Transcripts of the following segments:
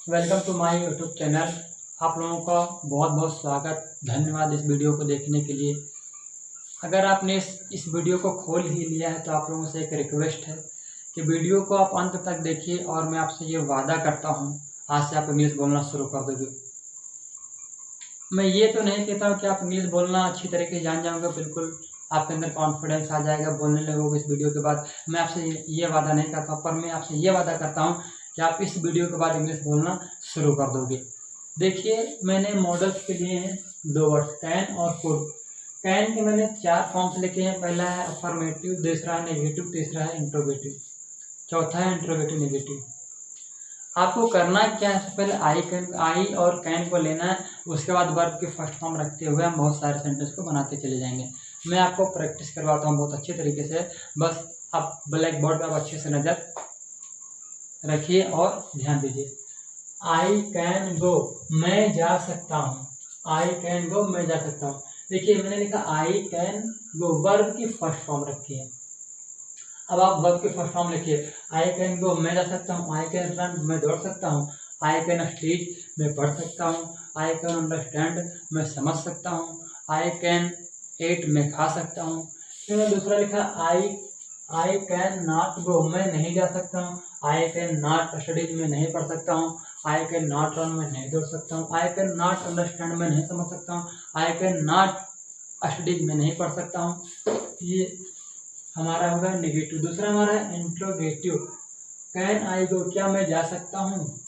Welcome to my YouTube channel. आप लोगों का बहुत बहुत स्वागत, धन्यवाद इस वीडियो को देखने के लिए। अगर आपने इस वीडियो को खोल ही लिया है तो आप लोगों से एक रिक्वेस्ट है कि वीडियो को आप अंत तक देखिए और मैं आपसे ये वादा करता हूँ आज से आप इंग्लिश बोलना शुरू कर दोगे। मैं ये तो नहीं कहता हूँ कि आप इंग्लिश बोलना अच्छी तरीके से जान जाओगे, बिल्कुल आपके अंदर कॉन्फिडेंस आ जाएगा, बोलने लगोगे इस वीडियो के बाद। मैं आपसे ये वादा नहीं करता, पर मैं आपसे ये वादा करता हूँ कि आप इस वीडियो के बाद इंग्लिश बोलना शुरू कर दोगे। देखिए, मैंने मॉडल्स के लिए हैं 2 वर्ड, कैन और कुड। कैन के मैंने 4 फॉर्म्स लिखे हैं। पहला है अफर्मेटिव, दूसरा है नेगेटिव, तीसरा है इंट्रोगेटिव, चौथा है इंट्रोगेटिव नेगेटिव। आपको करना क्या है, सबसे पहले आई और कैन को लेना है, उसके बाद वर्ब की फर्स्ट फॉर्म रखते हुए हम बहुत सारे सेंटेंस को बनाते चले जाएंगे। मैं आपको प्रैक्टिस करवाता हूँ बहुत अच्छे तरीके से। बस आप ब्लैक बोर्ड पर अच्छे से नज़र रखिए और ध्यान दीजिए। आई कैन गो, मैं जा सकता हूँ। आई कैन गो, मैं जा सकता हूँ। देखिए, मैंने लिखा आई कैन गो, वर्ब की फर्स्ट फॉर्म रखी है। अब आप वर्ब की फर्स्ट फॉर्म लिखिए। आई कैन गो, मैं जा सकता हूँ। आई कैन रन, मैं दौड़ सकता हूँ। आई कैन स्पीक, मैं पढ़ सकता हूँ। आई कैन अंडरस्टैंड, मैं समझ सकता हूँ। आई कैन एट, मैं खा सकता हूँ। फिर मैं दूसरा लिखा आई कैन नॉट गो, मैं नहीं जा सकता हूँ। आई कैन नॉट स्टडी, मैं नहीं पढ़ सकता हूँ। आई कैन नॉट रन, मैं नहीं दौड़ सकता हूँ। आई कैन नॉट अंडरस्टैंड, मैं नहीं समझ सकता हूँ। आई कैन नॉट स्टडी, मैं नहीं पढ़ सकता हूँ। ये हमारा होगा नेगेटिव। दूसरा हमारा है इंट्रोगेटिव। कैन आई गो, क्या मैं जा सकता हूँ।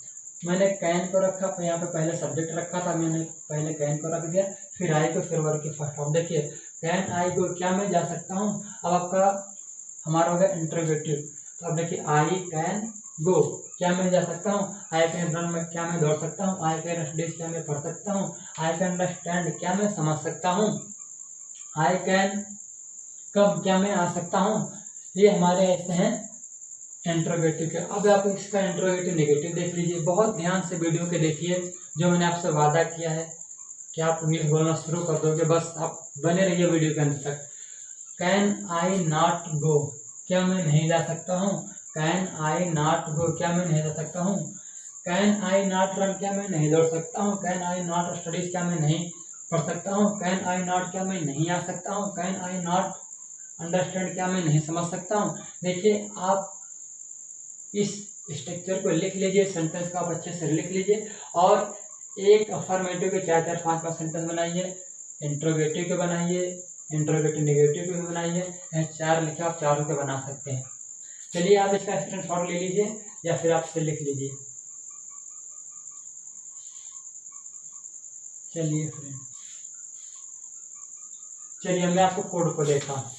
मैंने कैन को रखा, तो यहाँ पे पहले सब्जेक्ट रखा था, मैंने पहले कैन को रख दिया, फिर आई को, फिर वर्ब की फर्स्ट फॉर्म। देखिए, कैन आई गो, क्या मैं जा सकता हूँ। अब आपका हमारा होगा इंट्रोगेटिव। तो अब देखिए, आई कैन गो, क्या मैं जा सकता हूँ। आई कैन रन, में क्या मैं दौड़ सकता हूँ। आई कैन स्टडी, क्या मैं पढ़ सकता हूँ। आई कैन अंडरस्टैंड, क्या मैं समझ सकता हूँ। आई कैन कब, क्या मैं आ सकता हूँ। ये हमारे ऐसे हैं इंट्रोगेटिव के। अब आप इसका इंट्रोगेटिव नेगेटिव देख लीजिए, बहुत ध्यान से वीडियो के देखिए। जो मैंने आपसे वादा किया है कि आप इंग्लिश बोलना शुरू कर दोगे, बस आप बने रहिए वीडियो के अंत तक। कैन आई नॉट गो, क्या मैं नहीं जा सकता हूँ। कैन आई नॉट गो, क्या मैं नहीं जा सकता हूँ। कैन आई नॉट रन, क्या मैं नहीं दौड़ सकता हूँ। कैन आई नॉट स्टडीज, क्या मैं नहीं पढ़ सकता हूँ। कैन आई नॉट, क्या मैं नहीं आ सकता हूँ। कैन आई नॉट अंडरस्टैंड, क्या मैं नहीं समझ सकता हूँ। देखिए, आप इस स्ट्रक्चर को लिख लीजिए, सेंटेंस को आप अच्छे से लिख लीजिए और एक अफर्मेटिव के 4-4, 5-5 सेंटेंस बनाइए। इंट्रोगेटिव के बनाइए, इंट्रोगेटिव नेगेटिव के भी बनाइए। 4 लिखे, आप चारों के बना सकते हैं। चलिए, आप इसका स्क्रीनशॉट ले लीजिए या फिर आप इसे लिख लीजिए। चलिए फ्रेंड, चलिए मैं आपको कोड को देखता हूँ।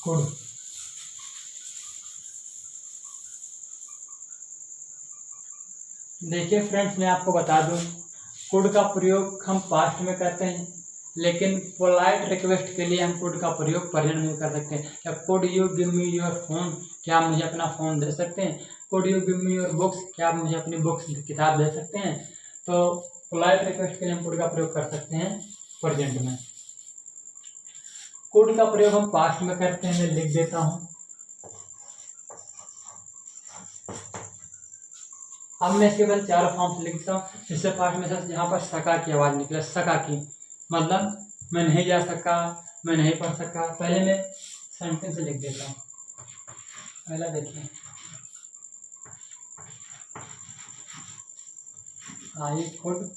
कोड, देखिए फ्रेंड्स, मैं आपको बता दूं, कुड का प्रयोग हम पास्ट में करते हैं, लेकिन पोलाइट रिक्वेस्ट के लिए हम कुड का प्रयोग प्रेजेंट में कर सकते हैं। क्या could you give me your phone, क्या आप मुझे अपना फ़ोन दे सकते हैं। Could you give me your books, क्या आप मुझे अपनी बुक्स किताब दे सकते हैं। तो पोलाइट रिक्वेस्ट के लिए हम कुड का प्रयोग कर सकते हैं प्रेजेंट में। कुड का प्रयोग हम पास्ट में करते हैं, मैं लिख देता हूँ। अब मैं इसके बाद 4 फॉर्म्स लिखता हूँ। इससे पास्ट में जहाँ पर सका की आवाज़ निकले, सका की मतलब मैं नहीं जा सका, मैं नहीं पढ़ सका। पहले मैं सेंटेंस लिख देता हूँ। पहला देखिए, आई कुड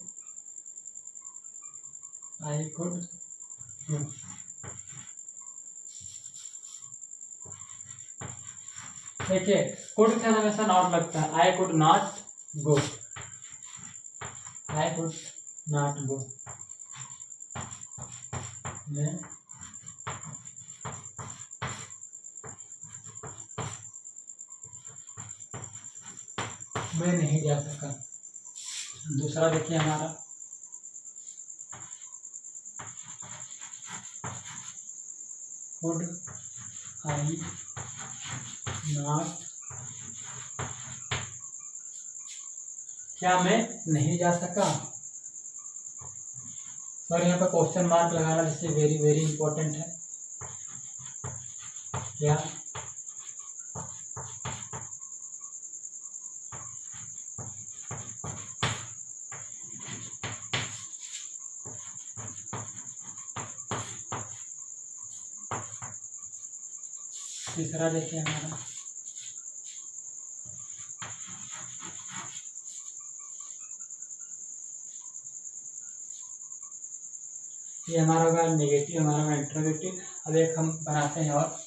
देखिए, कुड के साथ हमेशा नॉट लगता है। I could not go, I could not go, मैं नहीं जा सका। दूसरा देखिए हमारा, कुड आई नॉट, क्या मैं नहीं जा सका। और यहाँ पर क्वेश्चन मार्क लगाना, जिससे वेरी वेरी इंपॉर्टेंट है। क्या तीसरा देखिए हमारा, ये हमारा होगा नेगेटिव, हमारा होगा इंट्रोगेटिव। अब एक हम बनाते हैं और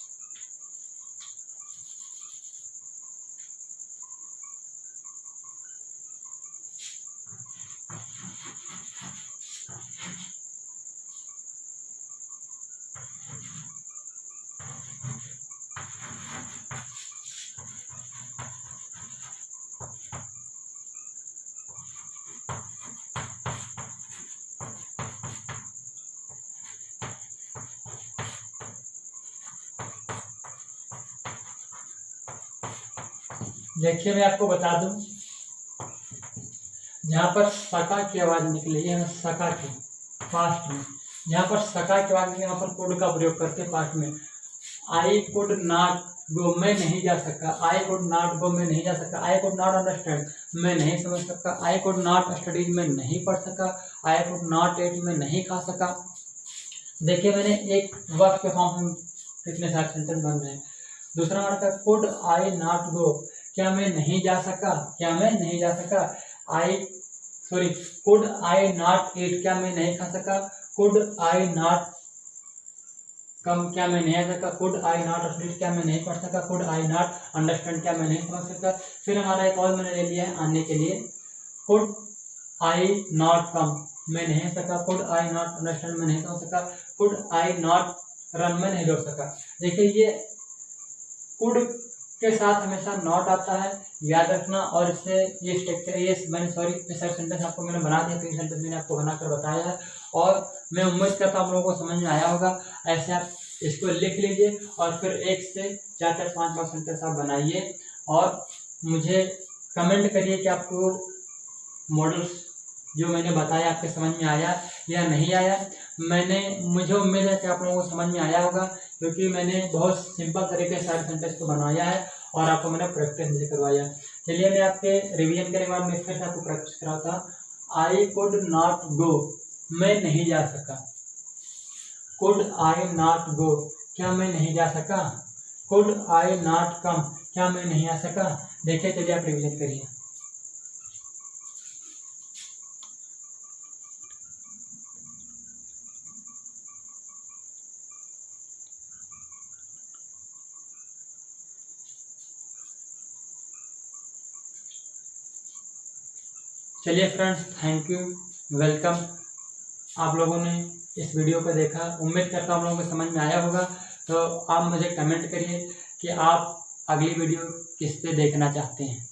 देखिए मैं आपको बता दूं, जहाँ पर सका की आवाज निकली है सका की पास्ट में, जहाँ पर सका की आवाज यहाँ पर कोड का प्रयोग करते पास्ट में। आई कुड नॉट गो, मैं नहीं जा सका। आई कुड नॉट गो, मैं नहीं जा सका। आई कुड नॉट अंडरस्टैंड, मैं नहीं समझ सका। आई कुड नॉट स्टडी, मैं नहीं पढ़ सका। आई कुड नॉट एट, मैं नहीं खा सका। देखिए मैंने एक वर्ड के फॉर्म में कितने सारे सेंटेंस बन रहे हैं। दूसरा वर्ड का कुड आई नॉट गो, क्या मैं नहीं जा सका, क्या मैं नहीं जा सका। कुड आई नॉट ईट, क्या मैं नहीं खा सका। कुड आई नॉट कम, क्या मैं नहीं आ सका। कुड आई नॉट स्टडी, क्या मैं नहीं पढ़ सका। कुड आई नॉट अंडरस्टैंड, क्या मैं नहीं समझ सका। फिर हमारा एक और मैंने ले लिया है आने के लिए, कुड आई नॉट कम, मैं नहीं सका। कुड आई नॉट अंडरस्टैंड, मैं नहीं समझ सका। कुड आई नॉट रन, मैं नहीं दौड़ सका। देखिए ये कुड के साथ हमेशा नॉट आता है, याद रखना। और इससे ये स्ट्रक्चर, ये सारे सेंटेंस आपको मैंने बना दिया, 3 सेंटेंस मैंने आपको बनाकर बताया है और मैं उम्मीद करता हूँ आप लोगों को समझ में आया होगा। ऐसे आप इसको लिख लीजिए और फिर 1 से 4 5 सेंटेंस आप बनाइए और मुझे कमेंट करिए कि आपको मॉडल्स जो मैंने बताया आपके समझ में आया या नहीं आया। मुझे उम्मीद है कि आप लोगों को समझ में आया होगा, क्योंकि मैंने बहुत सिंपल तरीके से सारे सेंटेंस को बनाया है और आपको मैंने प्रैक्टिस भी करवाया। चलिए मैं आपके रिवीजन करने के बाद मैं फिर से आपको प्रैक्टिस कराता। आई कुड नॉट गो, मैं नहीं जा सका। कुड आई नॉट गो, क्या मैं नहीं जा सका। कुड आई नॉट कम, क्या मैं नहीं आ सका। देखिए चलिए आप रिवीजन करिए। चलिए फ्रेंड्स, थैंक यू, वेलकम। आप लोगों ने इस वीडियो को देखा, उम्मीद करता हूँ आप लोगों को समझ में आया होगा। तो आप मुझे कमेंट करिए कि आप अगली वीडियो किस पे देखना चाहते हैं।